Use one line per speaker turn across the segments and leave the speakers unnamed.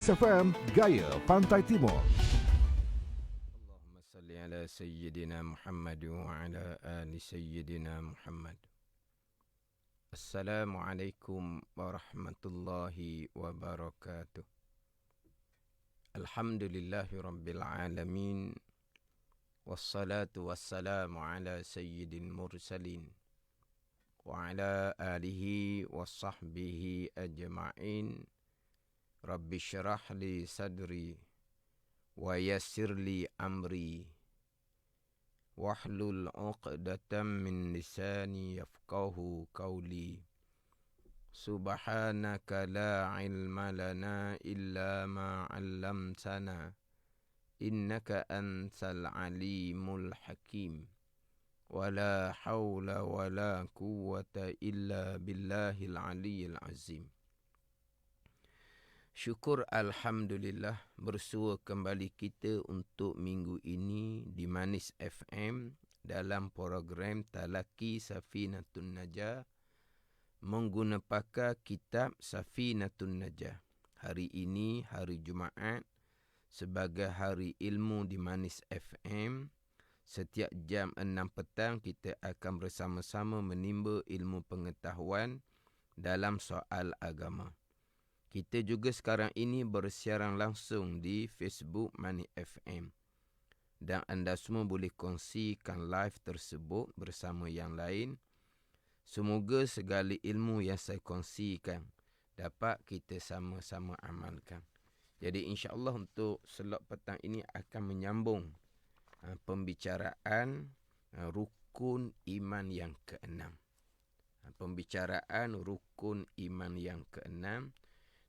FM Gaya Pantai Timur.
Allahumma salli ala Sayyidina Muhammad wa ala ali Sayyidina Muhammad. Assalamualaikum warahmatullahi wabarakatuh. Alhamdulillahi rabbil alamin. Wassalatu wassalamu ala sayyidil mursalin. Wa ala alihi wa sahbihi ajma'in. Rabbi syarah li sadri. Wa yassir li amri. Wahlul 'uqdatam min lisani yafqahu qawli. Subhanaka la ilma lana illa ma 'allamtana. Innaka antal alimul hakim. Wala hawla wala quwwata illa billahil aliyyil azim. Syukur Alhamdulillah, bersua kembali kita untuk minggu ini di Manis FM dalam program Talaki Safinatun Najah menggunakan kitab Safinatun Najah. Hari ini hari Jumaat sebagai hari ilmu di Manis FM. Setiap jam 6 petang kita akan bersama-sama menimba ilmu pengetahuan dalam soal agama. Kita juga sekarang ini bersiaran langsung di Facebook Mani FM. Dan anda semua boleh kongsikan live tersebut bersama yang lain. Semoga segala ilmu yang saya kongsikan dapat kita sama-sama amalkan. Jadi insya-Allah untuk slot petang ini akan menyambung pembicaraan rukun iman yang keenam. Pembicaraan rukun iman yang keenam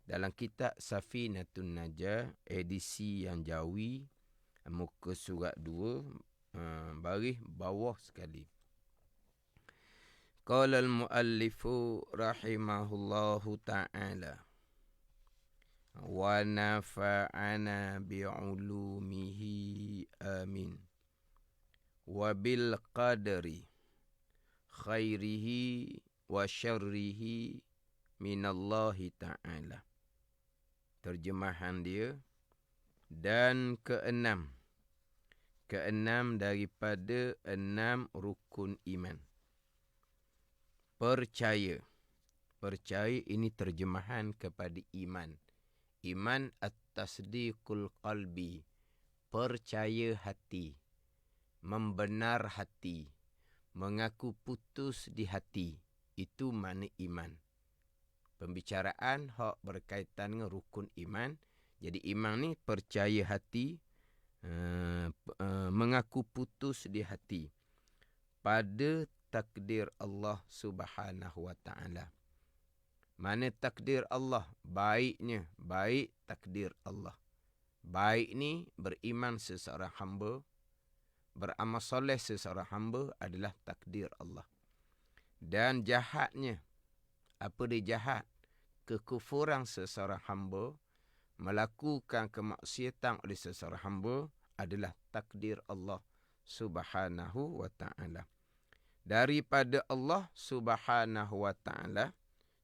dalam kitab Safinatun Najah edisi yang Jawi, muka surat 2, baris bawah sekali. Qala al-muallifu rahimahullahu ta'ala wa nafa'ana bi'ulumihi amin wa bil qadri khairihi wa syarrihi minallahi ta'ala. Terjemahan dia, dan keenam daripada 6 rukun iman. Percaya ini terjemahan kepada iman. Iman at-tasdiqul qalbi, percaya hati, membenar hati, mengaku putus di hati. Itu makna iman. Pembicaraan hak berkaitan dengan rukun iman. Jadi iman ni percaya hati, mengaku putus di hati pada takdir Allah Subhanahu wa ta'ala. Mana takdir Allah? Baiknya, baik takdir Allah. Baik ni beriman seseorang hamba, beramal soleh seseorang hamba adalah takdir Allah. Dan jahatnya, apa dia jahat? Kekufuran seseorang hamba, melakukan kemaksiatan oleh seseorang hamba adalah takdir Allah Subhanahu wa ta'ala. Daripada Allah Subhanahu wa ta'ala.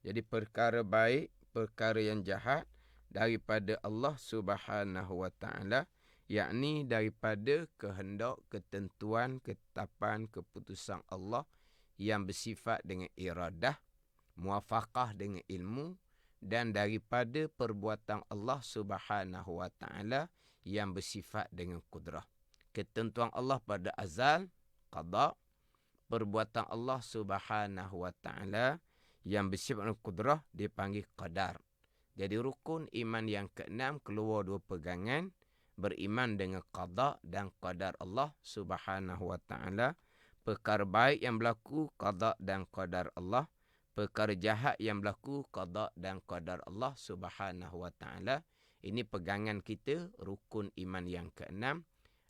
Jadi perkara baik, perkara yang jahat daripada Allah Subhanahu wa ta'ala, yakni daripada kehendak, ketentuan, ketetapan, keputusan Allah yang bersifat dengan iradah, muafaqah dengan ilmu, dan daripada perbuatan Allah Subhanahu wa ta'ala yang bersifat dengan kudrah. Ketentuan Allah pada azal, qada. Perbuatan Allah Subhanahu wa ta'ala yang bersifat dengan kudrah dipanggil qadar. Jadi rukun iman yang keenam keluar 2 pegangan. Beriman dengan qada dan qadar Allah Subhanahu wa ta'ala. Perkara baik yang berlaku, qada dan qadar Allah. Perkara jahat yang berlaku, qada dan qadar Allah Subhanahu wa ta'ala. Ini pegangan kita, rukun iman yang keenam.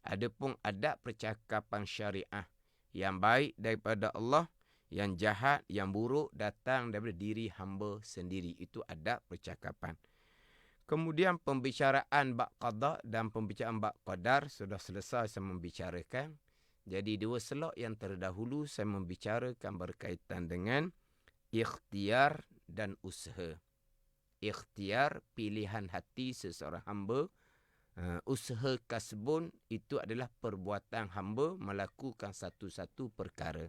Adapun adab percakapan syariah yang baik daripada Allah, yang jahat, yang buruk datang daripada diri hamba sendiri. Itu adab percakapan. Kemudian pembicaraan bab qada dan pembicaraan bab qadar sudah selesai saya membicarakan. Jadi 2 slot yang terdahulu saya membicarakan berkaitan dengan ikhtiar dan usaha. ikhtiar, pilihan hati seseorang hamba. Usaha kasbun itu adalah perbuatan hamba melakukan satu-satu perkara.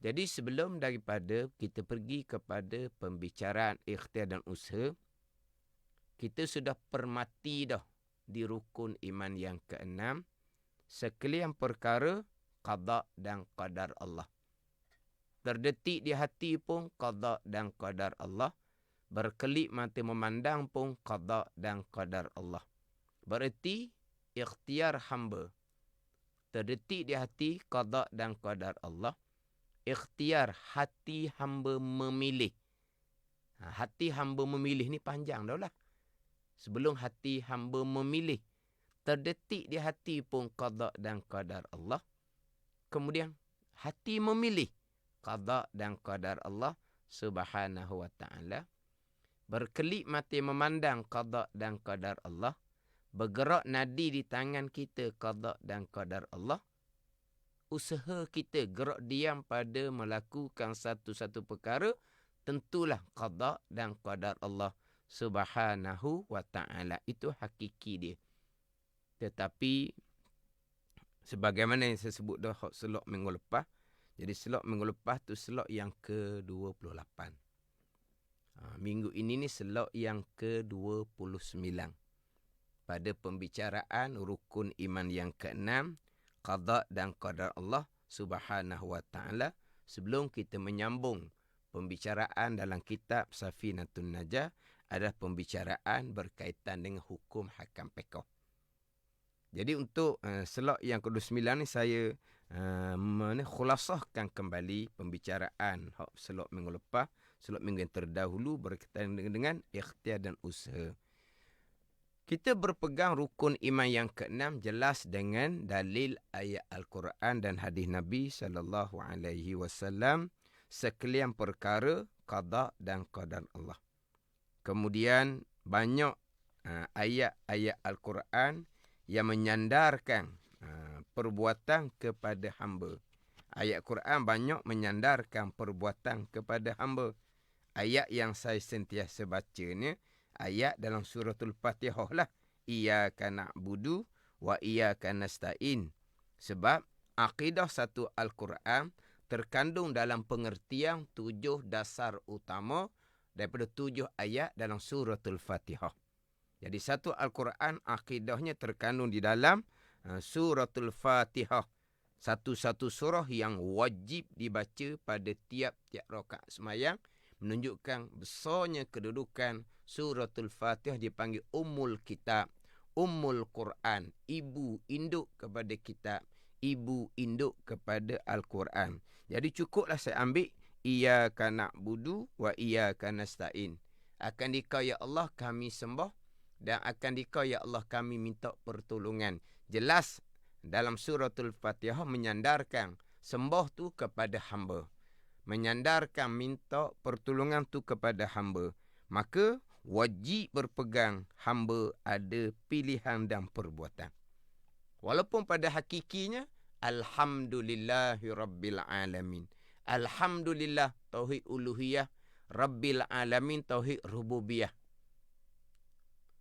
Jadi sebelum daripada kita pergi kepada pembicaraan ikhtiar dan usaha, kita sudah permati dah di rukun iman yang keenam, sekalian perkara qada dan qadar Allah. Terdetik di hati pun qada dan qadar Allah. Berkelip mata memandang pun qada dan qadar Allah. Bererti ikhtiar hamba. Terdetik di hati qada dan qadar Allah. Ikhtiar hati hamba memilih. Hati hamba memilih ni panjang dah lah. Sebelum hati hamba memilih, terdetik di hati pun qada dan qadar Allah. Kemudian hati memilih qada dan qadar Allah Subhanahu wa ta'ala. Berkelip mata memandang qada dan qadar Allah. Bergerak nadi di tangan kita qada dan qadar Allah. Usaha kita gerak diam pada melakukan satu-satu perkara, tentulah qada dan qadar Allah Subhanahu wa ta'ala. Itu hakiki dia. Tetapi sebagaimana yang saya sebut dah selok minggu lepas. Jadi selok minggu lepas tu selok yang ke-28. Minggu ini ni selok yang ke-29. Pada pembicaraan rukun iman yang ke-6, qada dan qadar Allah Subhanahu wa ta'ala. Sebelum kita menyambung pembicaraan dalam kitab Safinatun Najah, adalah pembicaraan berkaitan dengan hukum hakam pekoh. Jadi untuk selok yang ke-29 ni saya khulasahkan kembali pembicaraan selok minggu lepas, selok minggu yang terdahulu berkaitan dengan ikhtiar dan usaha. Kita berpegang rukun iman yang ke-6 jelas dengan dalil ayat Al-Quran dan hadis Nabi SAW, sekalian perkara qada dan qadar Allah. Kemudian banyak ayat-ayat Al-Quran yang menyandarkan perbuatan kepada hamba. Ayat Quran banyak menyandarkan perbuatan kepada hamba. Ayat yang saya sentiasa baca ni, ayat dalam suratul Fatihah lah. Iyyaka na'budu wa iyyaka nasta'in. Sebab akidah satu Al-Quran terkandung dalam pengertian 7 dasar utama daripada 7 ayat dalam suratul Fatihah. Jadi satu Al-Quran akidahnya terkandung di dalam suratul Fatihah. Satu-satu surah yang wajib dibaca pada tiap-tiap rakaat sembahyang, menunjukkan besarnya kedudukan suratul Fatihah. Dipanggil Ummul Kitab, Ummul Quran, ibu induk kepada kitab, ibu induk kepada Al-Quran. Jadi cukuplah saya ambil iyyaka na'budu wa iyyaka nasta'in. Akan dikau ya Allah kami sembah, dan akan dikau ya Allah kami minta pertolongan. Jelas dalam suratul Fatihah menyandarkan sembah tu kepada hamba, menyandarkan minta pertolongan tu kepada hamba. Maka wajib berpegang hamba ada pilihan dan perbuatan. Walaupun pada hakikinya alhamdulillahi rabbil alamin. Alhamdulillah tauhid uluhiyah, rabbil alamin tauhid rububiyah.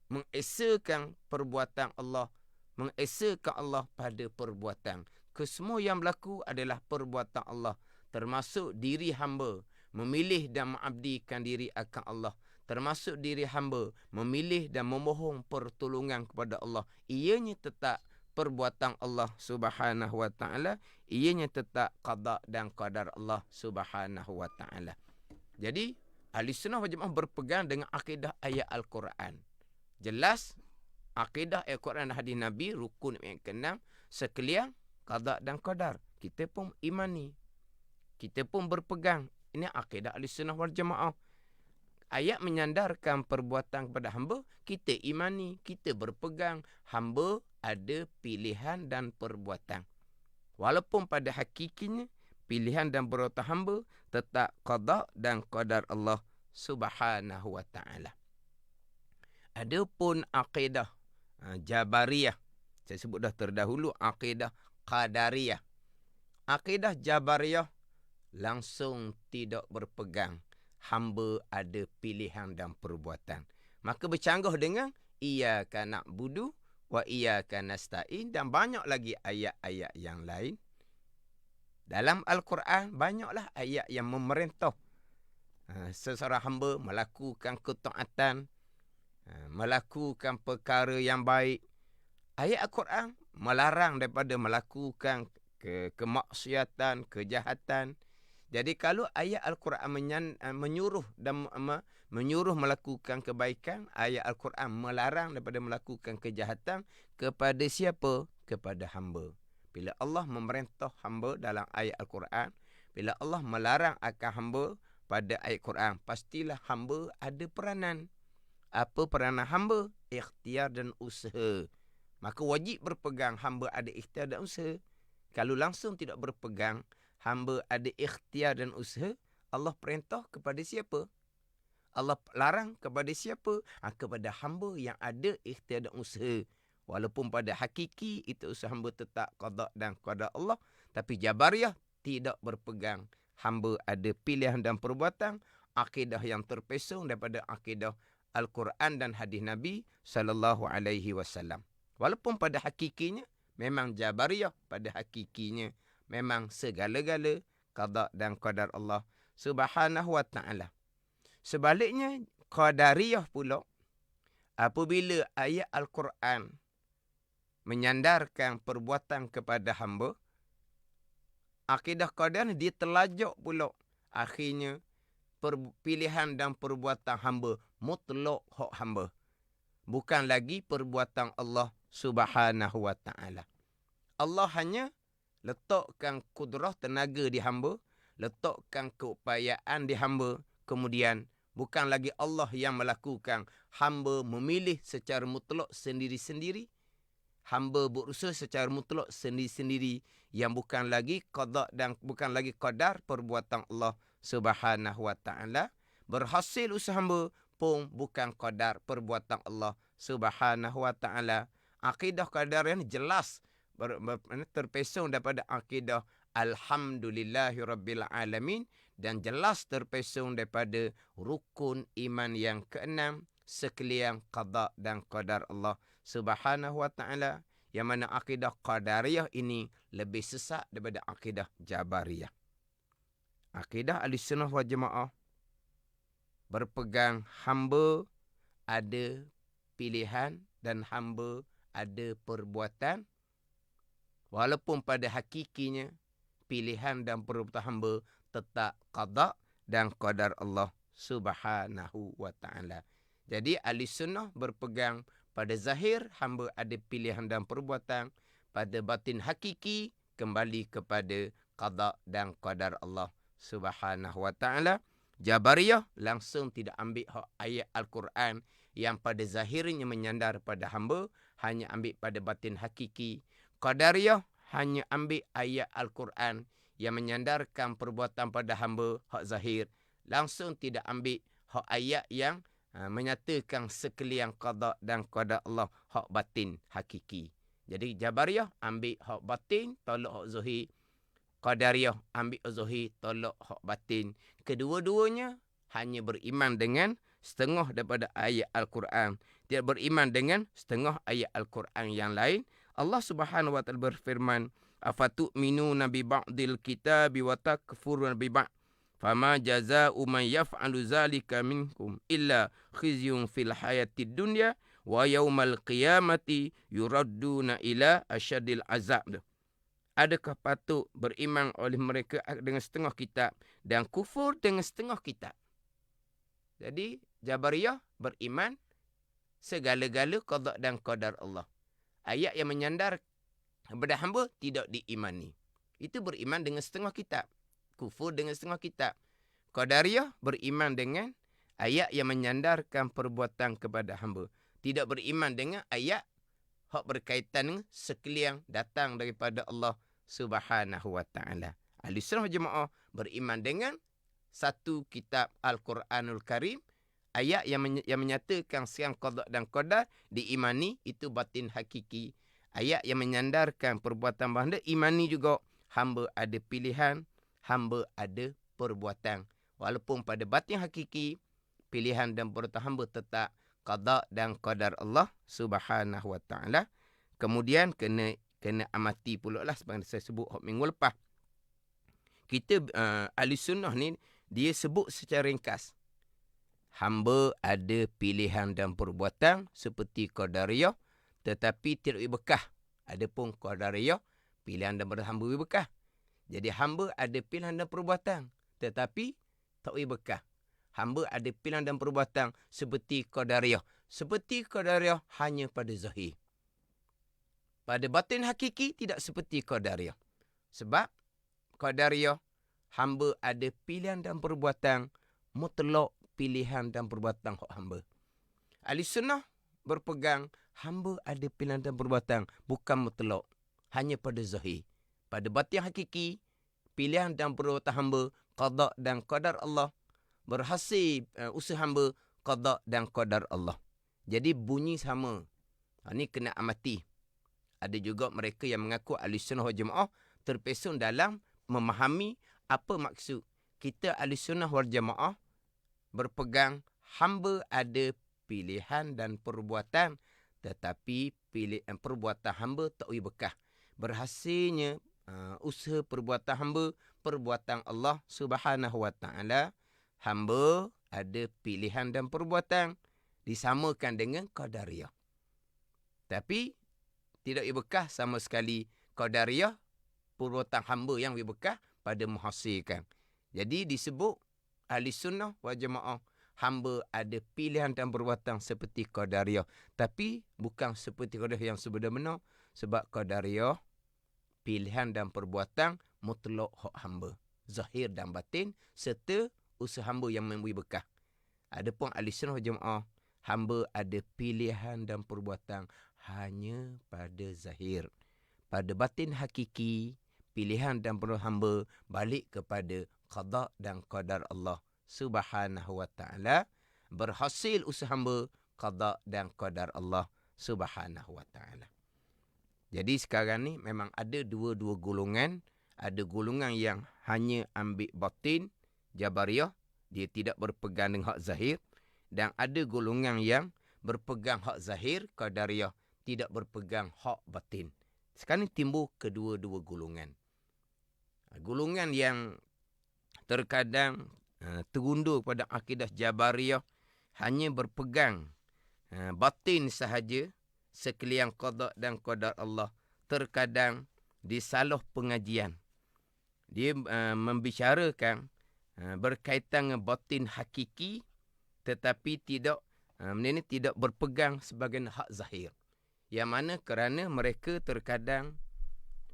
Mengesakan perbuatan Allah, mengesakan Allah pada perbuatan. Kesemua yang berlaku adalah perbuatan Allah, termasuk diri hamba memilih dan mengabdikan diri akan Allah, termasuk diri hamba memilih dan memohon pertolongan kepada Allah. Ianya tetap perbuatan Allah Subhanahu wa ta'ala, ianya tetap qada dan qadar Allah Subhanahu wa ta'ala. Jadi ahli sunnah wal jamaah berpegang dengan akidah ayat Al-Quran. Jelas akidah Al-Quran dan hadis Nabi, rukun yang ke-6, sekalian qada dan qadar. Kita pun imani, kita pun berpegang. Ini akidah ahli sunnah wal jamaah. Ayat menyandarkan perbuatan kepada hamba, kita imani, kita berpegang. Hamba ada pilihan dan perbuatan. Walaupun pada hakikinya pilihan dan perbuatan hamba tetap qada dan qadar Allah Subhanahu wa ta'ala. Adapun akidah Jabariyah, saya sebut dah terdahulu akidah Qadariyah. Akidah Jabariyah langsung tidak berpegang. hamba ada pilihan dan perbuatan. Maka bercanggah dengan iyyaka na'budu wa iyyaka nasta'in dan banyak lagi ayat-ayat yang lain. Dalam Al-Quran banyaklah ayat yang memerintah seseorang hamba melakukan ketaatan, melakukan perkara yang baik. Ayat Al-Quran melarang daripada melakukan kemaksiatan, kejahatan. Jadi kalau ayat Al-Quran menyuruh dan menyuruh melakukan kebaikan, ayat Al-Quran melarang daripada melakukan kejahatan kepada siapa? Kepada hamba. Bila Allah memerintah hamba dalam ayat Al-Quran, bila Allah melarang akan hamba pada ayat Quran, pastilah hamba ada peranan. Apa peranan hamba? Ikhtiar dan usaha. Maka wajib berpegang hamba ada ikhtiar dan usaha. Kalau langsung tidak berpegang, hamba ada ikhtiar dan usaha, Allah perintah kepada siapa? Allah larang kepada siapa? Kepada hamba yang ada ikhtiar dan usaha. Walaupun pada hakiki itu usaha hamba tetap qada dan qada Allah, tapi Jabariyah tidak berpegang. Hamba ada pilihan dan perbuatan, akidah yang terpesong daripada akidah Al-Quran dan hadis Nabi sallallahu alaihi wasallam. Walaupun pada hakikinya memang Jabariyah, pada hakikinya memang segala-gala qada dan qadar Allah Subhanahu wa taala. Sebaliknya Qadariyah pula, apabila ayat Al-Quran menyandarkan perbuatan kepada hamba, akidah qadar dia terlajak pula. Akhirnya pilihan dan perbuatan hamba mutlak hak hamba. Bukan lagi perbuatan Allah Subhanahu wa taala. Allah hanya letakkan kudrah tenaga di hamba, letakkan keupayaan di hamba, kemudian bukan lagi Allah yang melakukan, hamba memilih secara mutlak sendiri-sendiri. Hamba berusaha secara mutlak sendiri-sendiri yang bukan lagi qada dan bukan lagi qadar perbuatan Allah Subhanahu wa taala. Berhasil usaha hamba pun bukan qadar perbuatan Allah Subhanahu wa taala. Akidah qadar yang jelas terpesong daripada akidah Alhamdulillahirabbil alamin dan jelas terpesong daripada rukun iman yang keenam, sekalian qada dan qadar Allah Subhanahu wa taala, yang mana akidah Qadariyah ini lebih sesak daripada akidah Jabariyah. Akidah Ahlussunnah wal Jamaah berpegang hamba ada pilihan dan hamba ada perbuatan, walaupun pada hakikinya pilihan dan perbuatan hamba tetap qada dan qadar Allah Subhanahu wa taala. Jadi Ahlussunnah berpegang pada zahir hamba ada pilihan dan perbuatan, pada batin hakiki kembali kepada qada dan qadar Allah Subhanahu wa taala. Jabariyah langsung tidak ambil hak ayat Al-Quran yang pada zahirnya menyandar pada hamba, hanya ambil pada batin hakiki. Qadariyah hanya ambil ayat Al-Quran yang menyandarkan perbuatan pada hamba, hak zahir, langsung tidak ambil hak ayat yang menyatakan sekalian qada dan qada Allah, hak batin hakiki. Jadi Jabariyah ambil hak batin, tolak hak zahir. Qadariyah ambil hak zahir, tolak hak batin. Kedua-duanya hanya beriman dengan setengah daripada ayat Al-Quran, tidak beriman dengan setengah ayat Al-Quran yang lain. Allah Subhanahu wa taala berfirman, afatu'minuna bi ba'dil kitabi wa takfuruna bi ba'd. Fama jazaa'u man yaf'alu zalika minkum illa khizyun fil hayatid dunya wa yaumal qiyamati yuradduna ila asyadil azab. Adakah patut beriman oleh mereka dengan setengah kitab dan kufur dengan setengah kitab? Jadi Jabariyah beriman segala-gala qada dan qadar Allah. Ayat yang menyandar kepada hamba tidak diimani. Itu beriman dengan setengah kitab. Kufur dengan setengah kitab. Qadariyah beriman dengan ayat yang menyandarkan perbuatan kepada hamba. Tidak beriman dengan ayat hak berkaitan dengan sekalian datang daripada Allah Subhanahu wa taala. Ahlussunnah Jamaah beriman dengan satu kitab Al-Quranul Karim, ayat yang menyatakan siang qada dan qadar diimani, itu batin hakiki. Ayat yang menyandarkan perbuatan hamba imani juga, hamba ada pilihan, hamba ada perbuatan. Walaupun pada batin hakiki, pilihan dan perbuatan hamba tetap qada dan qadar Allah Subhanahu wa taala. Kemudian kena amati pula lah seperti saya sebut minggu lepas. Kita ahli sunnah ni dia sebut secara ringkas. Hamba ada pilihan dan perbuatan seperti qadariyah tetapi tidak berkah. Adapun qadariyah pilihan dan perbuatan hamba berkah. Jadi hamba ada pilihan dan perbuatan tetapi tak berkah. Hamba ada pilihan dan perbuatan seperti qadariyah. Seperti qadariyah hanya pada zahir. Pada batin hakiki tidak seperti qadariyah. Sebab qadariyah hamba ada pilihan dan perbuatan mutlak pilihan dan perbuatan hak hamba. Ahli sunnah berpegang hamba ada pilihan dan perbuatan bukan mutlak. Hanya pada zahir. Pada batin hakiki pilihan dan perbuatan hamba qada dan qadar Allah. Berhasil usaha hamba qada dan qadar Allah. Jadi bunyi sama. Ini kena amati. Ada juga mereka yang mengaku ahli sunnah wal jamaah terpesong dalam memahami apa maksud. Kita ahli sunnah wal jamaah berpegang hamba ada pilihan dan perbuatan tetapi perbuatan hamba tak berkah. Berhasilnya usaha perbuatan hamba, perbuatan Allah Subhanahu wa taala, hamba ada pilihan dan perbuatan disamakan dengan qadariyah. Tapi tidak berkah sama sekali qadariyah, perbuatan hamba yang berkah pada menghasilkan. Jadi disebut ahli sunnah wal jamaah hamba ada pilihan dan perbuatan seperti qadariyah. Tapi bukan seperti qadariyah yang sebenar-benar. Sebab qadariyah pilihan dan perbuatan mutlak hak hamba. Zahir dan batin serta usaha hamba yang memberi berkah. Adapun ahli sunnah wal jamaah hamba ada pilihan dan perbuatan hanya pada zahir. Pada batin hakiki pilihan dan perbuatan hamba balik kepada qada dan qadar Allah Subhanahu wa taala. Berhasil usaha hamba qada dan qadar Allah Subhanahu wa taala. Jadi sekarang ni memang ada dua golongan. Ada golongan yang hanya ambil batin, Jabariyah, dia tidak berpegang dengan hak zahir. Dan ada golongan yang berpegang hak zahir, Qadariyah, tidak berpegang hak batin. Sekarang ni timbul kedua-dua golongan. Golongan yang terkadang terundur pada akidah Jabariyah hanya berpegang batin sahaja sekalian qada dan qadar Allah. Terkadang disalah pengajian. Dia membicarakan berkaitan dengan batin hakiki tetapi tidak berpegang sebagai hak zahir. Yang mana kerana mereka terkadang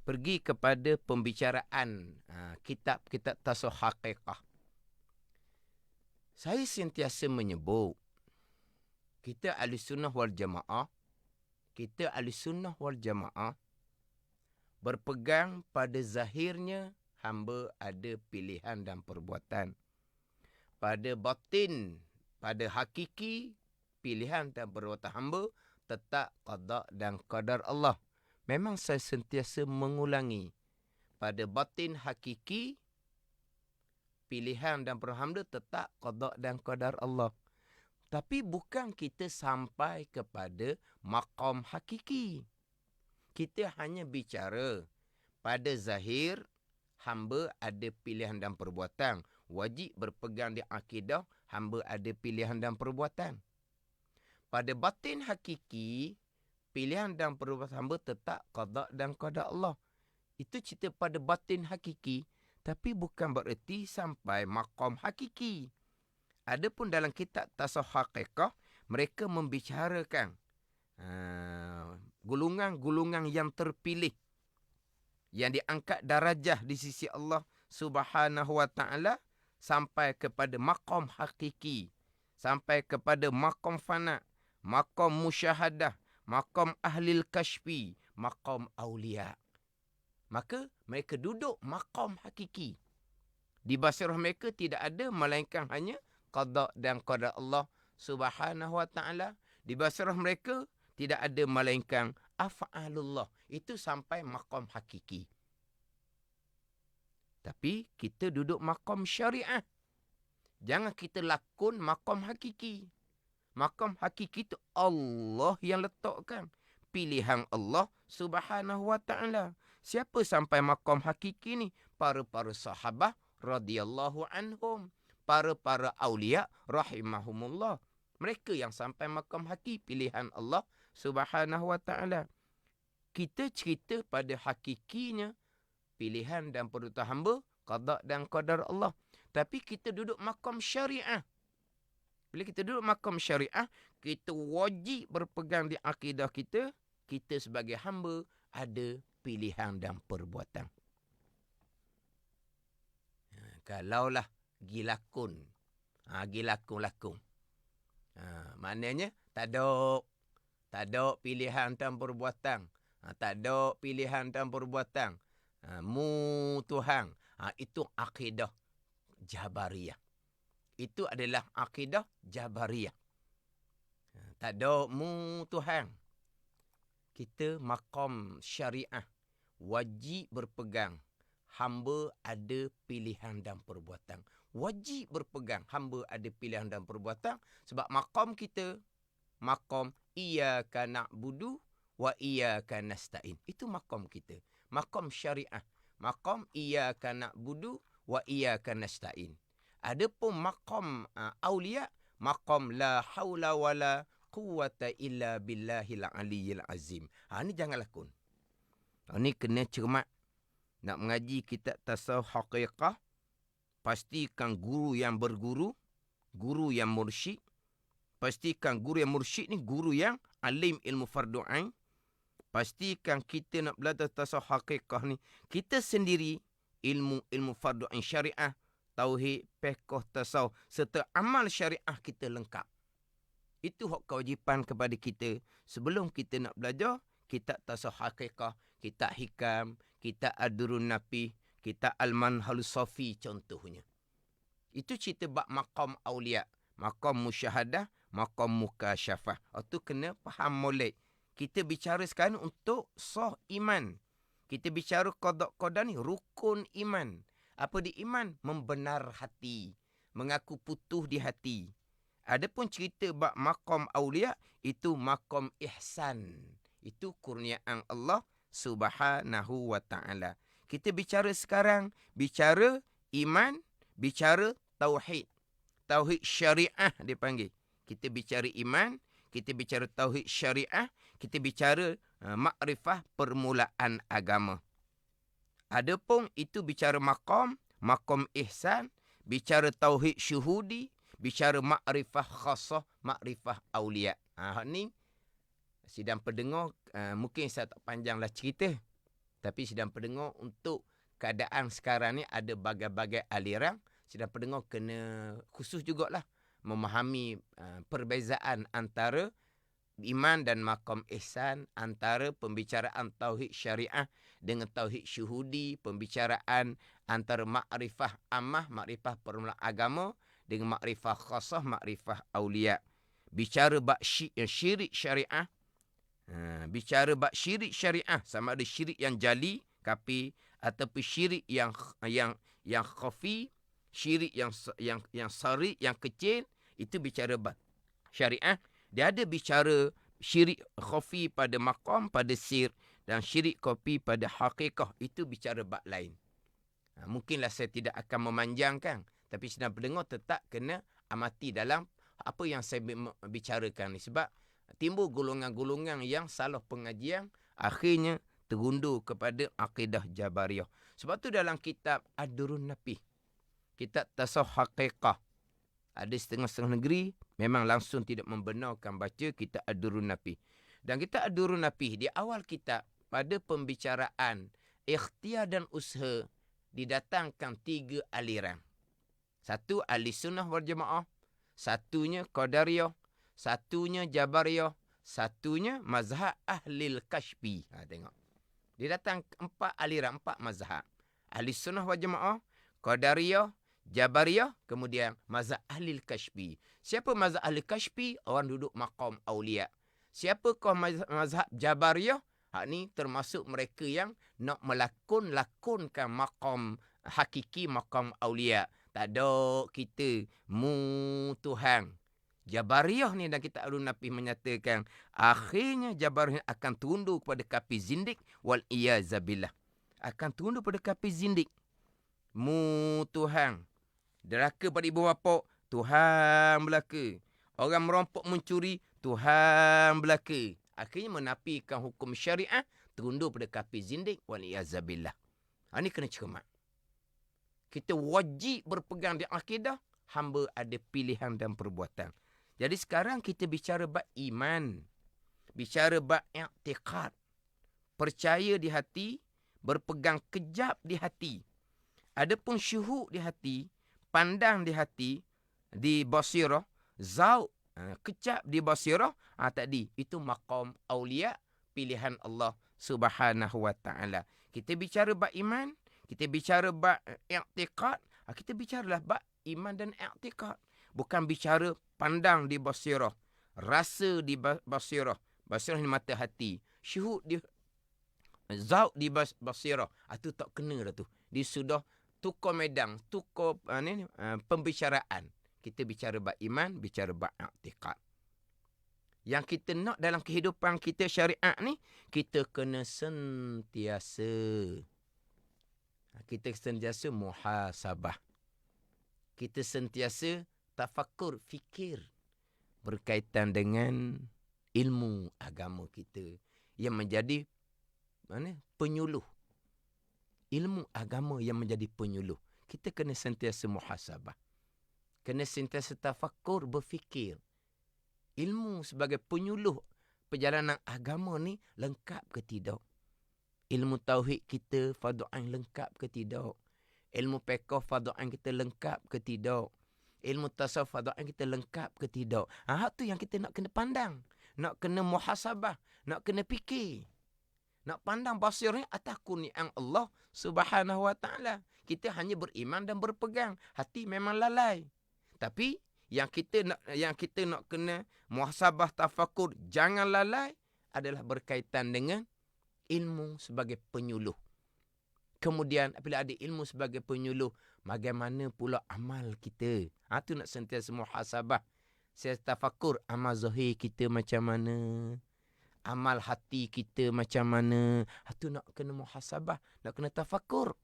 pergi kepada pembicaraan kitab-kitab tasawuf haqiqah. Saya sentiasa menyebut kita ahli sunnah wal jamaah, berpegang pada zahirnya hamba ada pilihan dan perbuatan. Pada batin, pada hakiki, pilihan dan perbuatan hamba tetap qada dan qadar Allah. Memang saya sentiasa mengulangi. Pada batin hakiki, pilihan dan perbuatan hamba tetap qada dan qadar Allah. Tapi bukan kita sampai kepada maqam hakiki. Kita hanya bicara pada zahir, hamba ada pilihan dan perbuatan. Wajib berpegang di akidah, hamba ada pilihan dan perbuatan. Pada batin hakiki, pilihan dan perbuatan hamba tetap qada dan qada Allah. Itu cerita pada batin hakiki. Tapi bukan bererti sampai maqam hakiki. Adapun dalam kitab tasawuf haqiqah, mereka membicarakan golongan-golongan yang terpilih, yang diangkat darajah di sisi Allah Subhanahu wa taala sampai kepada maqam hakiki, sampai kepada maqam fana, maqam musyahadah, maqam ahlil kashfi, maqam awliya. Maka mereka duduk maqam hakiki. Di basirah mereka tidak ada melainkan hanya qada dan qadar Allah Subhanahu wa taala. Di basirah mereka tidak ada melainkan af'alullah. Itu sampai maqam hakiki. Tapi kita duduk maqam syariah. Jangan kita lakon maqam hakiki. Maqam hakiki itu Allah yang letakkan. Pilihan Allah Subhanahu wa taala. Siapa sampai maqam hakiki ni? Para-para sahabat radhiyallahu anhum. Para-para aulia rahimahumullah. Mereka yang sampai maqam hakiki pilihan Allah Subhanahu wa taala. Kita cerita pada hakikinya pilihan dan perintah hamba, qada dan qadar Allah. Tapi kita duduk maqam syariah. Bila kita duduk maqam syariah, kita wajib berpegang di akidah kita. Kita sebagai hamba ada pilihan dan perbuatan. Kalaulah gilakun. Gilakun-lakun. Maknanya tak ada pilihan dan perbuatan. Tak ada pilihan dan perbuatan. Mu Tuhan. Itu akidah Jabariyah. Itu adalah akidah Jabariyah. Tak ada mu Tuhan. Kita maqam syariah. Wajib berpegang. Hamba ada pilihan dan perbuatan. Wajib berpegang. Hamba ada pilihan dan perbuatan. Sebab maqam kita, maqam iyyaka na'budu wa iyyaka nasta'in. Itu maqam kita. Maqam syariah. Maqam iyyaka na'budu wa iyyaka nasta'in. Adapun maqam aulia, maqam la haula wala quwata illa billahil aliyyil azim. Ni jangan lakon. Ni kena cermat. Nak mengaji kitab tasawuf haqiqah, pastikan guru yang berguru, guru yang mursyid. Pastikan guru yang mursyid ni guru yang alim ilmu fardu ain. Pastikan kita nak belajar tasawuf haqiqah ni, kita sendiri ilmu fardu ain syariah, tauhid, fiqh, tasawuf serta amal syariah kita lengkap. Itu hak kewajipan kepada kita. Sebelum kita nak belajar kitab tasawuf haqiqah, kitab hikam, kitab ad-durrun napih, kitab al-manhalus safi contohnya. Itu cerita bab maqam aulia, maqam musyahadah, maqam mukasyafah. Itu kena faham molek. Kita bicara sekarang untuk sah iman. Kita bicara qada ni rukun iman. Apa di iman? Membenar hati, mengaku putuh di hati. Adapun cerita bab maqam aulia, itu maqam ihsan. Itu kurniaan Allah Subhanahu wa ta'ala. Kita bicara sekarang, bicara iman, bicara tauhid. Tauhid syariah dipanggil. Kita bicara iman, kita bicara tauhid syariah, kita bicara makrifah permulaan agama. Adapun itu bicara maqam ihsan, bicara tauhid syuhudi, bicara makrifah khassah, makrifah aulia. Ni sidang pendengar, mungkin saya tak panjanglah cerita. Tapi sidang pendengar untuk keadaan sekarang ni ada bagai-bagai aliran. Sidang pendengar kena khusus jugalah memahami perbezaan antara iman dan maqam ihsan, antara pembicaraan tauhid syariah dengan tauhid syuhudi, pembicaraan antara makrifah ammah, makrifah permulaan agama dengan makrifah khassah, makrifah aulia. Bicara bab syirik syariah, bicara bab syirik syariah, sama ada syirik yang jali, kapi, ataupun syirik yang khafi, syirik yang sari, yang kecil, itu bicara bab syariah. Dia ada bicara syirik khafi pada maqam, pada sir, dan syirik khafi pada haqiqah. Itu bicara bab lain. Mungkinlah saya tidak akan memanjangkan, tapi sedang pendengar tetap kena amati dalam apa yang saya bicarakan ni. Sebab timbul golongan-golongan yang salah pengajian, akhirnya terundur kepada akidah Jabariyah. Sebab tu dalam kitab ad-durrun napih, kitab tasawuf haqiqah, ada setengah-setengah negeri memang langsung tidak membenarkan baca kitab ad-durrun napih. Dan kitab ad-durrun napih di awal kitab, pada pembicaraan ikhtiar dan usaha, didatangkan 3 aliran. Satu ahli sunnah wal jamaah, satunya qadariyah, satunya jabariyah, satunya mazhab ahlil kashfi. Tengok. Dia datang 4 aliran, 4 mazhab. Ahli sunnah wal jamaah, qadariyah, jabariyah, kemudian mazhab ahlil kashfi. Siapa mazhab ahlil kashfi? Orang duduk maqam aulia. Siapakah mazhab jabariyah? Hak ni termasuk mereka yang nak lakonkan maqam hakiki, maqam aulia. Tak ada kita mu Tuhan. Jabariyah ni dan kitab Al-Nafi menyatakan akhirnya Jabariyah akan tunduk kepada kafir zindik wal iyazabillah. Akan tunduk pada kafir zindik. Mu Tuhan. Deraka pada ibu bapa, Tuhan belaka. Orang merompok mencuri, Tuhan belaka. Akhirnya menafikan hukum syariah, tunduk pada kafir zindik wal iyazabillah. Ini kena cermat. Kita wajib berpegang di akidah, hamba ada pilihan dan perbuatan. Jadi sekarang kita bicara bab iman. Bicara bab i'tiqad. Percaya di hati, berpegang kejap di hati. Adapun syuhud di hati, pandang di hati, di basirah, zauq, kejap di basirah, tadi itu maqam aulia, pilihan Allah Subhanahu wa taala. Kita bicara bab iman, kita bicara bab i'tiqad, kita bicaralah bab iman dan i'tiqad. Bukan bicara pandang di basirah, rasa di basirah. Basirah ni mata hati. Syuhud di zauq di basirah. Itu tak kena dah tu. Dia sudah tukar medang, tukar pembicaraan. Kita bicara bab iman, bicara bab i'tiqad. Yang kita nak dalam kehidupan kita syariat ni, kita kena sentiasa. Kita sentiasa muhasabah. Kita sentiasa tafakkur, fikir berkaitan dengan ilmu agama kita yang menjadi penyuluh. Ilmu agama yang menjadi penyuluh. Kita kena sentiasa muhasabah. Kena sentiasa tafakkur, berfikir. Ilmu sebagai penyuluh perjalanan agama ni lengkap ke tidak? Ilmu tauhid kita fardu ain lengkap ke tidak? Ilmu fiqh fardu ain kita lengkap ke tidak? Ilmu tasawuf fardu ain kita lengkap ke tidak? Tu yang kita nak kena pandang. Nak kena muhasabah. Nak kena fikir. Nak pandang basirnya atas kurniaan Allah Subhanahu wa taala. Kita hanya beriman dan berpegang. Hati memang lalai. Tapi yang kita nak kena muhasabah, tafakur, jangan lalai adalah berkaitan dengan ilmu sebagai penyuluh. Kemudian apabila ada ilmu sebagai penyuluh, bagaimana pula amal kita? Tu nak sentiasa muhasabah. Saya tafakur amal zahir kita macam mana? Amal hati kita macam mana? Tu nak kena muhasabah, nak kena tafakur.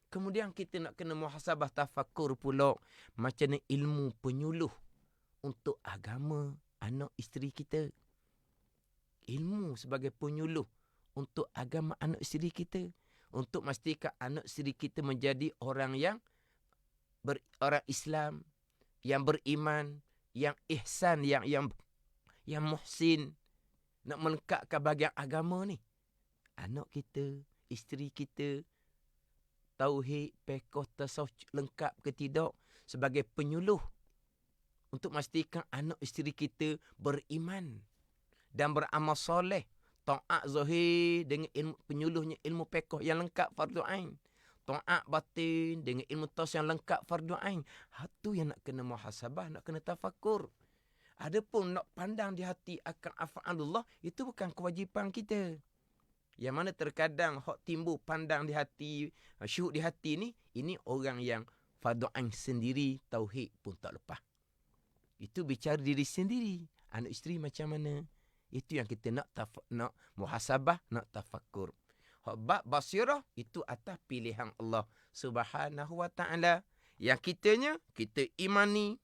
Kemudian kita nak kena muhasabah tafakur pula macam mana ilmu penyuluh untuk agama anak isteri kita. Ilmu sebagai penyuluh untuk agama anak isteri kita. Untuk memastikan anak isteri kita menjadi orang yang orang Islam, yang beriman, yang ihsan, yang muhsin. Nak melengkapkan bahagian agama ni. Anak kita, isteri kita, tauhid, fiqh, tasawuf lengkap ke tidak sebagai penyuluh untuk memastikan anak isteri kita beriman dan beramal soleh, taat zahir dengan ilmu penyuluhnya ilmu fiqh yang lengkap fardu ain, taat batin dengan ilmu tasawuf yang lengkap fardu ain. Tu yang nak kena muhasabah, nak kena tafakur. Adapun nak pandang di hati akan af'alullah, itu bukan kewajipan kita. Yang mana terkadang hak timbul pandang di hati, syuhud di hati ni, ini orang yang fardu ain sendiri, tauhid pun tak lepas. Itu bicara diri sendiri. Anak isteri macam mana? Itu yang kita nak muhasabah, nak tafakur. Hak bab basirah, itu atas pilihan Allah Subhanahu wa taala. Yang kita imani,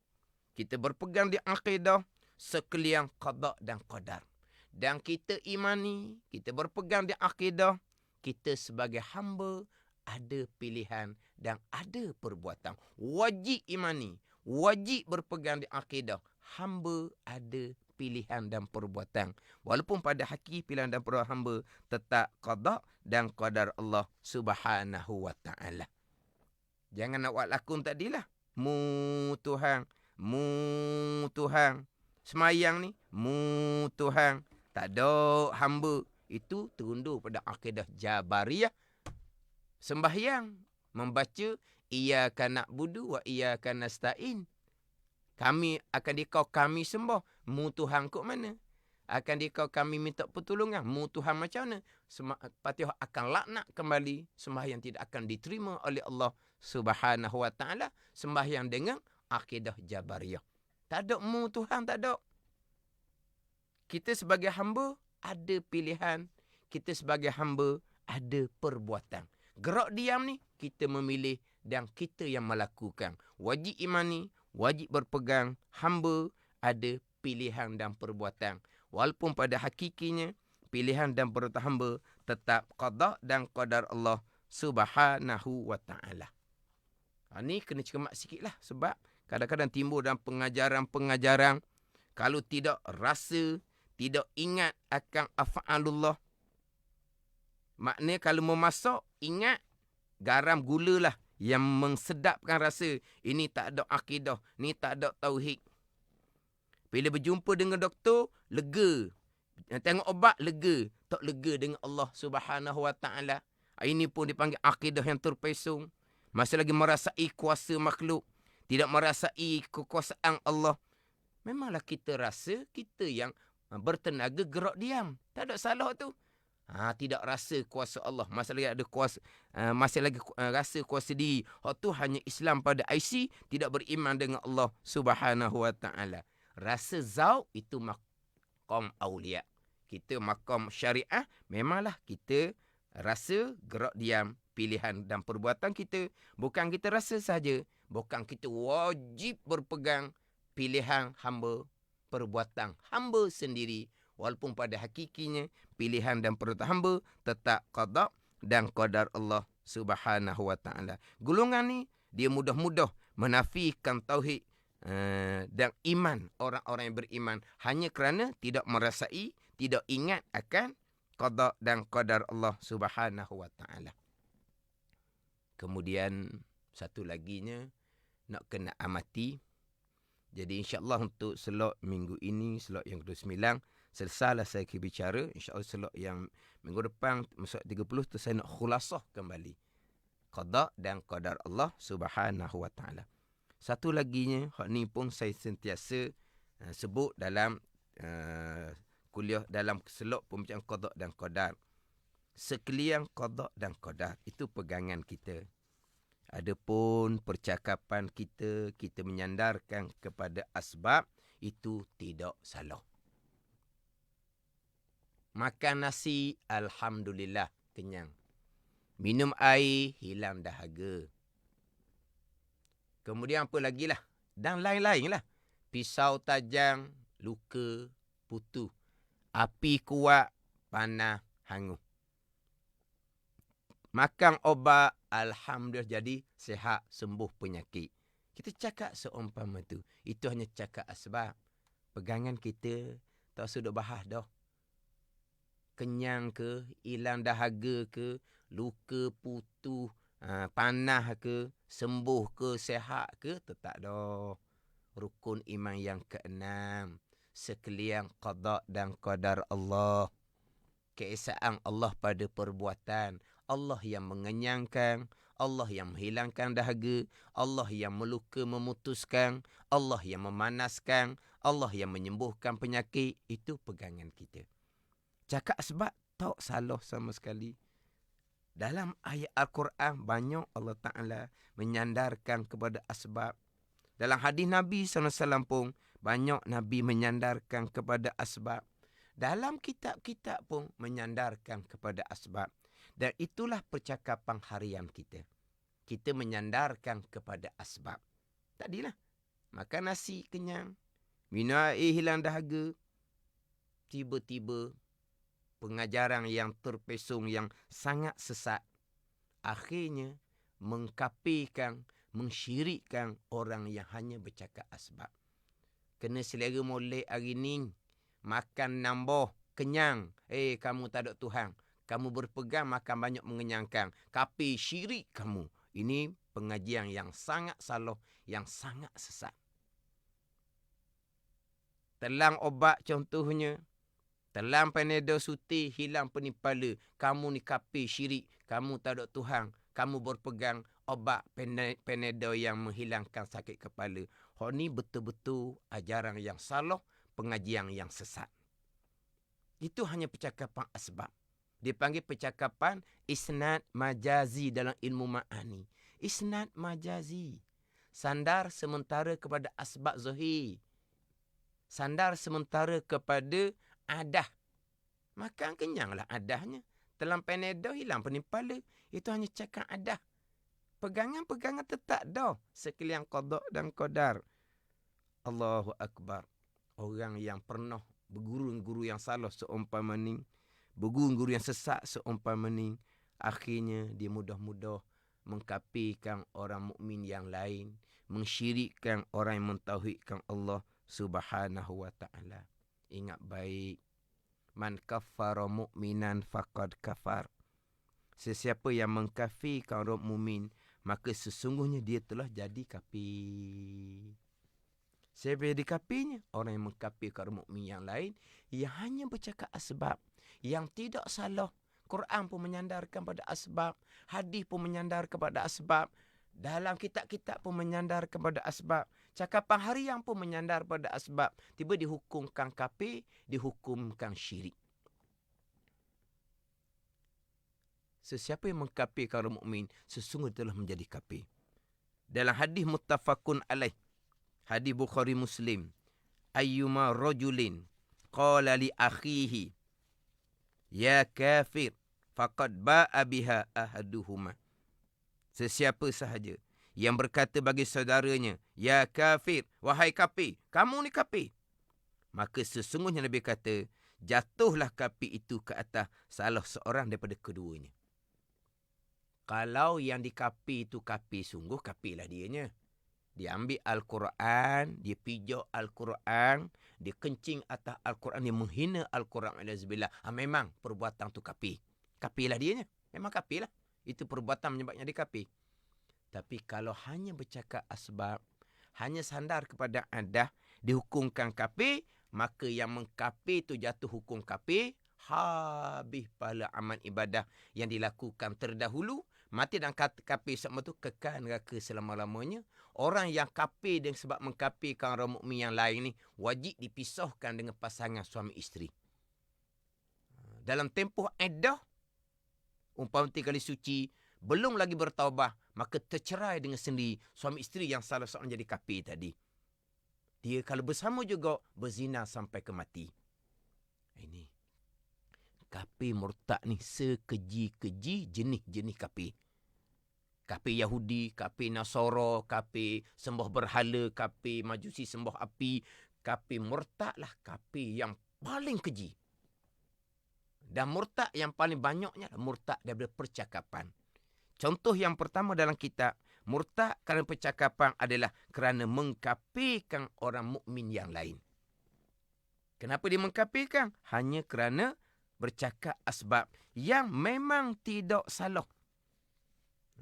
kita berpegang di akidah sekalian qada dan qadar. Dan kita imani, kita berpegang di akidah, kita sebagai hamba ada pilihan dan ada perbuatan. Wajib imani, wajib berpegang di akidah. Hamba ada pilihan dan perbuatan. Walaupun pada hakiki pilihan dan perbuatan hamba tetap qada dan qadar Allah Subhanahu wa taala. Jangan nak buat lakon tadilah. Mu Tuhan. Semayang ni, mu Tuhan. Tak ada hamba. Itu terundur pada akidah Jabariyah. Sembahyang, membaca iyyaka na'budu wa iyyaka nasta'in. Kami akan dikau kami sembah. Mu Tuhan kok mana? Akan dikau kami minta pertolongan. Mu Tuhan macam mana? Fatihah akan laknat kembali. Sembahyang tidak akan diterima oleh Allah Subhanahu Wa Taala. Sembahyang dengan akidah Jabariyah. Tak ada mu Tuhan, tak ada. Kita sebagai hamba ada pilihan. Kita sebagai hamba ada perbuatan. Gerak diam ni kita memilih dan kita yang melakukan. Wajib imani, wajib berpegang. Hamba ada pilihan dan perbuatan. Walaupun pada hakikinya pilihan dan perbuatan hamba tetap qada dan qadar Allah Subhanahu Wa Taala. Ni kena cermat sikitlah sebab kadang-kadang timbul dalam pengajaran-pengajaran kalau tidak rasa, tidak ingat akan af'alullah. Maknanya kalau memasak, ingat garam gula lah yang mengsedapkan rasa. Ini tak ada akidah, ni tak ada tauhid. Bila berjumpa dengan doktor, lega. Tengok obat, lega. Tak lega dengan Allah Subhanahu Wa Taala. Ini pun dipanggil akidah yang terpesong. Masih lagi merasai kuasa makhluk. Tidak merasai kekuasaan Allah. Memanglah kita rasa kita yang bertenaga gerak diam. Tak ada salah tu. Tidak rasa kuasa Allah. Masih lagi ada kuasa, masih lagi rasa kuasa diri. Hak tu hanya Islam pada IC, tidak beriman dengan Allah Subhanahu Wa Taala. Rasa zauq itu maqam aulia. Kita maqam syariah, memanglah kita rasa gerak diam, pilihan dan perbuatan kita. Bukan kita rasa saja, bukan kita wajib berpegang pilihan hamba, perbuatan hamba sendiri. Walaupun pada hakikinya pilihan dan perbuatan hamba tetap qada dan qadar Allah Subhanahu Wa Taala. Golongan ni dia mudah-mudah menafikan tauhid dan iman orang-orang yang beriman hanya kerana tidak merasai, tidak ingat akan qada dan qadar Allah Subhanahu Wa Taala. Kemudian satu laginya nak kena amati. Jadi insya-Allah untuk slot minggu ini, slot yang ke-9, selesailah saya bicara. InsyaAllah slot yang minggu depan, slot 30 tu saya nak khulasah kembali. Qada dan qadar Allah Subhanahu Wa Taala. Satu laginya, hak ni pun saya sentiasa sebut dalam kuliah, dalam slot pembacaan qada dan qadar. Sekalian qada dan qadar itu pegangan kita. Adapun percakapan kita, kita menyandarkan kepada asbab, itu tidak salah. Makan nasi, alhamdulillah, kenyang. Minum air, hilang dahaga. Kemudian apa lagi lah? Dan lain-lain lah. Pisau tajam, luka, putus. Api kuat, panah, hangus. Makan obat, alhamdulillah jadi sihat, sembuh penyakit. Kita cakap seumpama tu. Itu hanya cakap asbab. Pegangan kita tak sudah bahas dah. Kenyang ke, hilang dahaga ke, luka, putus, panah ke, sembuh ke, sihat ke, tetap dah. Rukun iman yang ke-6. Sekalian qada dan qadar Allah. Keesaan Allah pada perbuatan. Allah yang mengenyangkan, Allah yang menghilangkan dahaga, Allah yang meluka memutuskan, Allah yang memanaskan, Allah yang menyembuhkan penyakit. Itu pegangan kita. Cakap sebab tak salah sama sekali. Dalam ayat Al-Quran banyak Allah Ta'ala menyandarkan kepada asbab. Dalam hadis Nabi SAW pun banyak Nabi menyandarkan kepada asbab. Dalam kitab-kitab pun menyandarkan kepada asbab. Dan itulah percakapan harian kita. Kita menyandarkan kepada asbab. Tadilah, makan nasi kenyang, minum air hilang dahaga. Tiba-tiba pengajaran yang terpesong, yang sangat sesat, akhirnya mengkafirkan, mensyirikkan orang yang hanya bercakap asbab. Kena selera molek hari ni, makan nambah, kenyang. Kamu tak ada Tuhan. Kamu berpegang makan banyak mengenyangkan. Kafir, syirik kamu. Ini pengajian yang sangat salah, yang sangat sesat. Telang obat contohnya. Telang Panadol suti, hilang pening kepala. Kamu ni kafir, syirik. Kamu tak ada Tuhan. Kamu berpegang obat Panadol yang menghilangkan sakit kepala. Hak ni betul-betul ajaran yang salah, pengajian yang sesat. Itu hanya percakapan asbab. Dipanggil percakapan isnad majazi dalam ilmu ma'ani. Isnad majazi. Sandar sementara kepada asbab zahir. Sandar sementara kepada adah. Makan kenyanglah adahnya. Telan Panadol hilang pening kepala. Itu hanya cakap adah. Pegangan-pegangan tetap dah. Sekalian qada dan qadar. Allahu Akbar. Orang yang pernah berguru-guru yang salah seumpama ni. Berguru-guru yang sesat seumpama ni. Akhirnya dia mudah-mudah mengkafirkan orang mukmin yang lain. Mensyirikkan orang yang mentauhidkan Allah Subhanahu wa ta'ala. Ingat baik. Man kaffara mu'minan faqad kafar. Sesiapa yang mengkafirkan orang mukmin, maka sesungguhnya dia telah jadi kafir. Siapa yang dikafirnya? Orang yang mengkafirkan orang mukmin yang lain, yang hanya bercakap asbab, yang tidak salah. Quran pun menyandarkan pada asbab, hadis pun menyandarkan pada asbab, dalam kitab-kitab pun menyandar kepada asbab. Cakapan harian pun menyandar pada asbab. Tiba dihukumkan kafir, dihukumkan syirik. Sesiapa yang mengkafirkan orang mukmin, sesungguhnya telah menjadi kafir. Dalam hadis muttafaqun alaih, hadis Bukhari Muslim, ayyuma rajulin qala li akhihi ya kafir faqad ba'a biha ahaduhuma. Sesiapa sahaja yang berkata bagi saudaranya, ya kafir, wahai kafir, kamu ni kafir, maka sesungguhnya Nabi kata, jatuhlah kafir itu ke atas salah seorang daripada keduanya. Kalau yang dikafir itu kafir sungguh, kafirlah dianya. Dia ambil Al-Quran, dia pijak Al-Quran, dia kencing atas Al-Quran, dia menghina Al-Quran. Memang perbuatan tu kafir. Kafirlah dianya. Memang kafirlah. Itu perbuatan menyebabnya dia kafir. Tapi kalau hanya bercakap asbab, hanya sandar kepada adah, dihukumkan kafir, maka yang mengkafir itu jatuh hukum kafir, habis pahala amal ibadah yang dilakukan terdahulu, mati dan kafir sama tu kekal neraka selama-lamanya. Orang yang kafir dengan sebab mengkafirkan orang mukmin yang lain ni, wajib dipisahkan dengan pasangan suami isteri. Dalam tempoh iddah, umpama 3 kali suci, belum lagi bertaubat, maka tercerai dengan sendiri suami isteri yang salah seorang jadi kafir tadi. Dia kalau bersama juga berzina sampai ke mati. Ini kafir murtad ni sekeji-keji jenis-jenis kafir. Kafir Yahudi, kafir Nasara, kafir sembah berhala, kafir Majusi sembah api. Kafir murtad lah kafir yang paling keji. Dan murtad yang paling banyaknya murtad daripada percakapan. Contoh yang pertama dalam kitab, murtad kerana percakapan adalah kerana mengkafirkan orang mukmin yang lain. Kenapa dia mengkafirkan? Hanya kerana bercakap asbab yang memang tidak salah.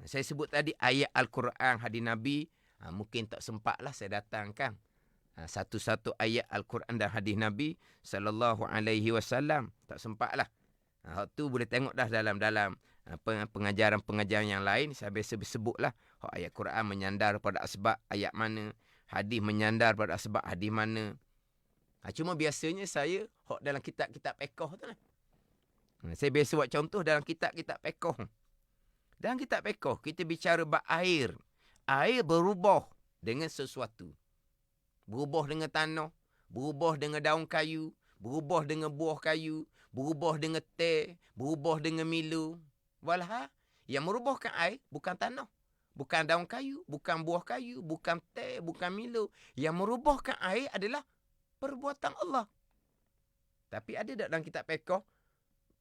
Saya sebut tadi ayat Al-Quran, hadis Nabi. Mungkin tak sempatlah saya datangkan satu-satu ayat Al-Quran dan hadis Nabi sallallahu alaihi wasallam. Tak sempatlah. Tu boleh tengok dah dalam pengajaran-pengajaran yang lain. Saya biasa sebutlah ayat Quran menyandar pada asbab ayat mana, hadis menyandar pada asbab hadis mana. Cuma biasanya saya dalam kitab-kitab fiqh tu lah. Saya biasa buat contoh dalam kitab-kitab fiqh. Dalam kitab fiqh kita bicara bab air. Air berubah dengan sesuatu. Berubah dengan tanah, berubah dengan daun kayu, berubah dengan buah kayu, berubah dengan teh, berubah dengan Milo. Walha, yang merubahkan air bukan tanah, bukan daun kayu, bukan buah kayu, bukan teh, bukan Milo. Yang merubahkan air adalah perbuatan Allah. Tapi ada tak dalam kitab fiqh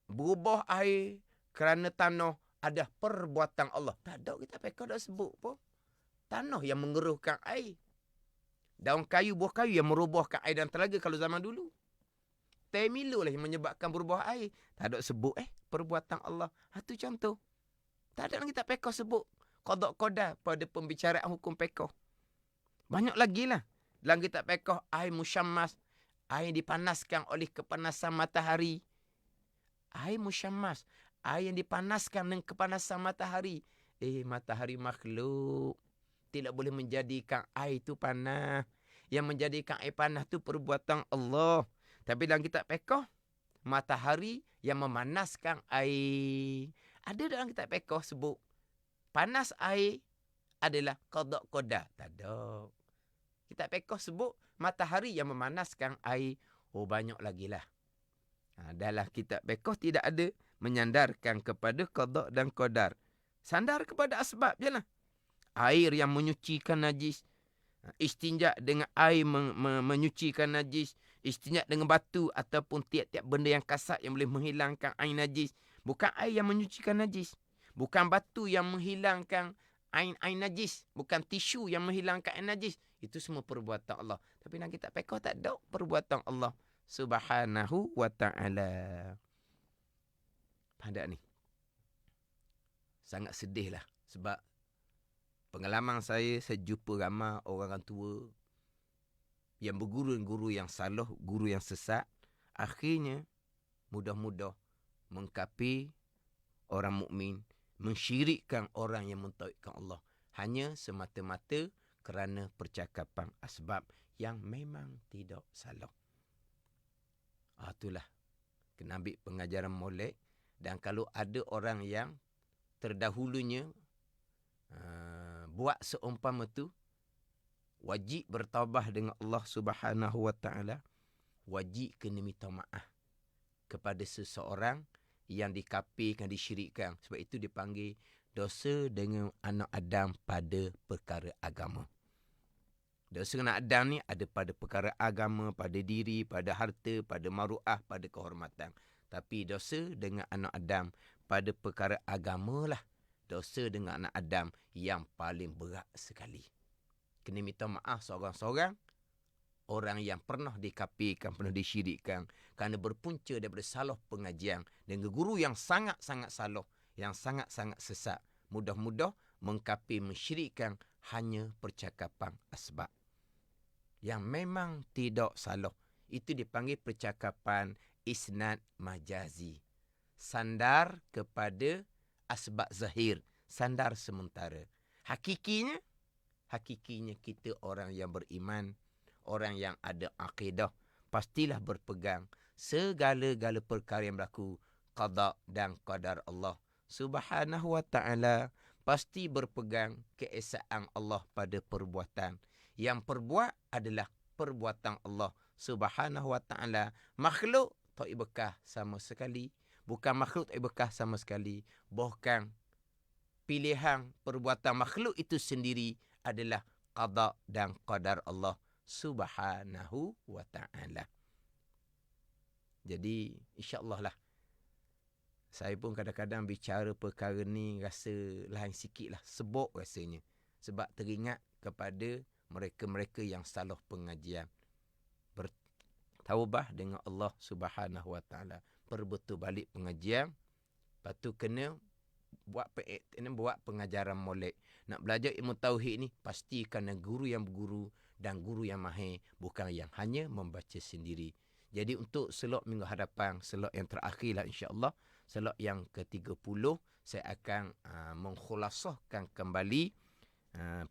berubah air kerana tanah ada perbuatan Allah? Tak ada, kitab fiqh dah sebut pun. Tanah yang mengeruhkan air. Daun kayu, buah kayu yang merubahkan air dan telaga kalau zaman dulu. Teh Milo lah yang menyebabkan berubah air. Tak ada sebut perbuatan Allah. Itu contoh. Tak ada dalam kitab fiqh sebut qada pada pembicaraan hukum fiqh. Banyak lagi lah. Dalam kitab fiqh air musyammas, air dipanaskan oleh kepanasan matahari. Air musyammas, air yang dipanaskan dengan kepanasan matahari. Matahari makhluk. Tidak boleh menjadikan air itu panas. Yang menjadikan air panas itu perbuatan Allah. Tapi dalam kitab fiqh, matahari yang memanaskan air. Ada dalam kitab fiqh sebut panas air adalah qada qadar. Tak ada. Kitab fiqh sebut matahari yang memanaskan air. Oh, banyak lagi lah. Dalam kitab fiqh tidak ada menyandarkan kepada qada dan qadar. Sandar kepada asbab je lah. Air yang menyucikan najis. Istinja dengan air menyucikan najis. Istinja dengan batu ataupun tiap-tiap benda yang kasar yang boleh menghilangkan air najis. Bukan air yang menyucikan najis. Bukan batu yang menghilangkan air najis. Bukan tisu yang menghilangkan air najis. Itu semua perbuatan Allah. Tapi dalam kitab fiqh tak ada perbuatan Allah Subhanahu wa ta'ala. Pada ni. Sangat sedih lah. Sebab pengalaman saya jumpa ramai orang tua yang berguru-guru yang salah, guru yang sesat. Akhirnya, mudah-mudah mengkafir orang mukmin, mensyirikkan orang yang mentauhidkan Allah. Hanya semata-mata kerana percakapan asbab yang memang tidak salah. Itulah. Kena ambil pengajaran molek. Dan kalau ada orang yang terdahulunya buat seumpama tu, wajib bertaubat dengan Allah Subhanahu wa ta'ala. Wajib kena minta maaf kepada seseorang yang dikafirkan, disyirikkan. Sebab itu dipanggil dosa dengan anak Adam pada perkara agama. Dosa dengan anak Adam ni ada pada perkara agama, pada diri, pada harta, pada maruah, pada kehormatan. Tapi dosa dengan anak Adam pada perkara agama lah. Dosa dengan anak Adam yang paling berat sekali. Kena minta maaf seorang-seorang orang yang pernah dikafirkan, pernah disyirikkan kerana berpunca daripada salah pengajian dengan guru yang sangat-sangat salah, yang sangat-sangat sesat. Mudah-mudah mengkafir, mensyirikkan hanya percakapan asbab yang memang tidak salah. Itu dipanggil percakapan isnad majazi. Sandar kepada asbab zahir, sandar sementara. Hakikinya kita orang yang beriman, orang yang ada akidah, pastilah berpegang segala-gala perkara yang berlaku, qada dan qadar Allah Subhanahu wa ta'ala. Pasti berpegang keesaan Allah pada perbuatan. Yang perbuat adalah perbuatan Allah Subhanahu wa ta'ala. Makhluk tak bekah sama sekali. Bukan makhluk tak bekah sama sekali. Bahkan pilihan perbuatan makhluk itu sendiri adalah qada dan qadar Allah Subhanahu wa ta'ala. Jadi insya-Allah lah. Saya pun kadang-kadang bicara perkara ni rasa lain sikit lah. Sebab rasanya. Sebab teringat kepada mereka-mereka yang salah pengajian. Bertaubah dengan Allah Subhanahu wa ta'ala. Perbetul balik pengajian. Lepas tu kena buat pengajaran molek. Nak belajar ilmu tauhid ni pasti kena guru yang berguru dan guru yang mahir, bukan yang hanya membaca sendiri. Jadi untuk slot minggu hadapan, slot yang terakhir lah insya-Allah, slot yang ke-30, saya akan mengkhulasahkan kembali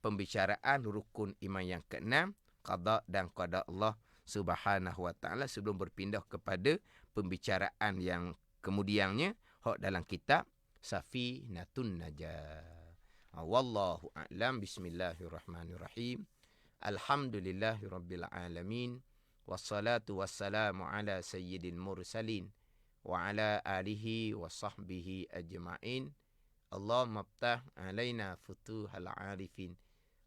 pembicaraan rukun iman yang ke-6, qada dan qada Allah Subhanahu wa ta'ala, sebelum berpindah kepada pembicaraan yang kemudiannya hak dalam kitab Safinatun Najah. Wallahu a'lam. Bismillahirrahmanirrahim. Alhamdulillahirabbil alamin. Wassalatu wassalamu ala sayyidil mursalin wa ala alihi wa sahbihi ajma'in. Allahumma ftah alaina futuhal arifin.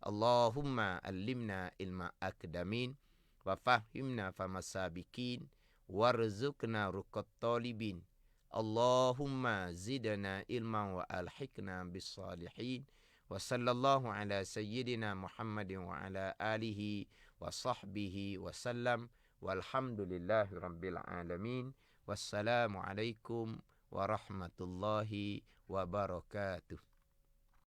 Allahumma allimna ilma akdamin wa fahimna famasabikin warzuqna ruqat talibin. Allahumma zidna ilman wa alhiqna bis salihin. Wa sallallahu ala sayyidina Muhammadin wa ala alihi wa sahbihi wa sallam. Walhamdulillahi rabbil alamin. Wassalamu alaikum warahmatullahi wabarakatuh.